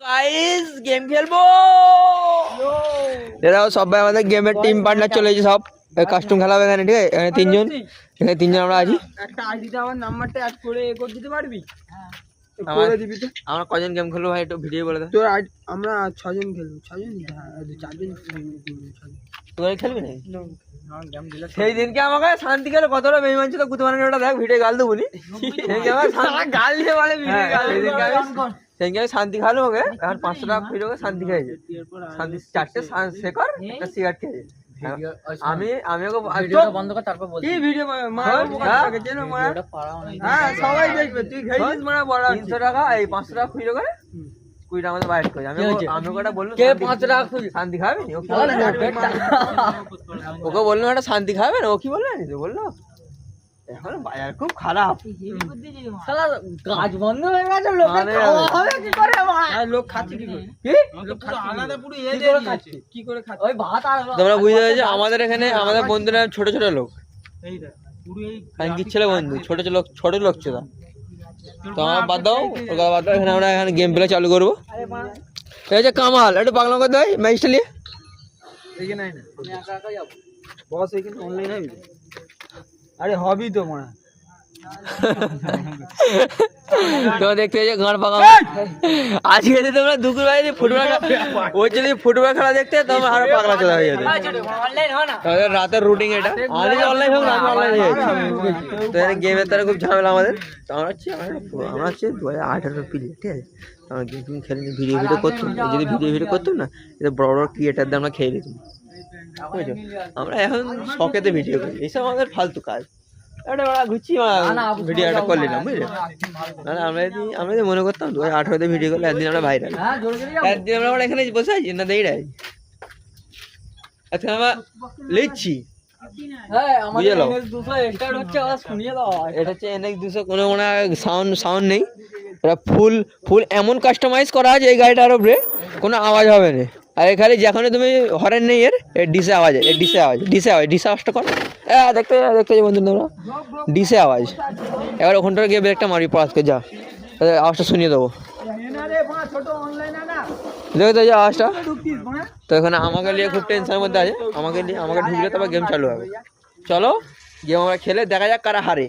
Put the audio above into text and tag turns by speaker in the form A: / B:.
A: Guys game খেলবো। এরাও সবাই আমাদের গেমের টিম পার্টনার চলে এসেছে, সব কাস্টম খেলা হবে এখানে। ঠিক আছে, এখানে তিনজন আমরা আছি।
B: একটা আইডিতে আমার নাম্বারটা অ্যাড করে করে দিতে পারবি?
A: করে দিবি তো। আমরা কজন গেম খেলবো ভাই, একটু ভিডিও বলে দে।
B: তোর আমরা 6 জন খেলবো। 6 জন? হ্যাঁ 4 জন
A: তুই খেলবি না? সেই দিনকে আমাকে শান্তি খেলে কতটা বেইমান ছিল, কুতু মানে ওটা দেখ ভিডিও গাল দেবো বলি। গাল দিয়ে বলে ভিডিও গাল। সেদিনকে আমি শান্তি খালো ওকে, এখন 500 টাকা ফিরে ওকে শান্তি খেয়েছে। শান্তি 4টে শেখর একটা সিগারেট খেয়েছে। আমি ওকে বন্ধ কর, তারপর বলছি কি ভিডিও হ্যাঁ সবাই দেখবে। তুই খেয়েছিস মানে বড় 300 টাকা এই 500 টাকা ফিরে ওকে 20 টাকা আমাদের বাইট করে। আমি ওটা বললাম কে 5 টাকা শান্তি খাবে না, ওকে বললাম একটা শান্তি খাবে না, ও কি বললো জানিস? বললো এখন বাজার খুব খারাপ, শালা কাজ বন্ধ হয়ে গেছে, লোক খাওয়া কি করে?
B: লোক খাচ্ছে কি করে? লোক আলাদা পুরো কি করে খাচ্ছে ওই ভাত। আর
A: তোমরা বুঝতে পেরেছো, আমাদের এখানে আমাদের বন্ধুরা ছোট ছোট লোক,
B: এইটা পুরো এই
A: কি ছেলে বন্ধু ছোট লোক ছোট। তো আমার বাদ দাও, বাদ দাও। এখানে আমরা এখানে গেম প্লে চালু করবো। এই যে কামাল একটু পাগলাম করতে হয় ম্যাচটা নিয়ে।
B: এখানে আয় না, আমি একা একা যাব। বস এখানে অনলাইন হবে? আরে হবি তো মনে
A: তো দেখতে যে গান পাকা আজকে যদি তোমরা দুপুর বাইরে ফুটবল ওই যদি ফুটবল খেলা দেখতে তোমরা আরো পাগলা চলে হয়ে যেত। তাহলে রাতের রুটিন এটা, আমি অনলাইন হোক আমি অনলাইন হয়ে যাচ্ছি। তো গেমের তারা খুব ঝামেলা আমাদের। তো আমরা হচ্ছে 2018 প্লেয়ার, ঠিক আছে। আমরা গেম খেলে ভিডিও করতাম, যদি ভিডিও করতাম না, এটা বড় বড় ক্রিয়েটারদের আমরা খেয়ে দিতাম। বুঝছো, আমরা এখন শখেতে ভিডিও করি, এইসব আমাদের ফালতু কাজ। ঘুরছি ভিডিওটা করলি না, বুঝলি? আমরা যদি মনে করতাম 2018 ভিডিও করলে একদিন আমরা ভাইরাল, একদিন আমরা এখানে বসে আছি না দেই রাই, আচ্ছা আমরা লিখছি। এটা হচ্ছে NX200, কোনো সাউন্ড নেই, এটা ফুল এমন কাস্টমাইজ করা আছে এই গাড়িটার উপরে, কোনো আওয়াজ হবে না। আর এখানে যখনই তুমি হরেন নেই এর ডিসে আওয়াজ, ডিসে আওয়াজটা কর। দেখতে বন্ধু তোমরা ডিসে আওয়াজ। এবার ওখানটা গিয়ে ব্রেকটা মারবি পড়াশকে, যা আওয়াজটা শুনিয়ে দেবো। দেখতে যে আওয়াজটা। তো এখানে আমাকে নিয়ে খুব টেনশনের মধ্যে আছে, আমাকে ঢুকলে তারপর গেম চালু হবে। চলো গেম আমরা খেলে দেখা যাক কারা হারে।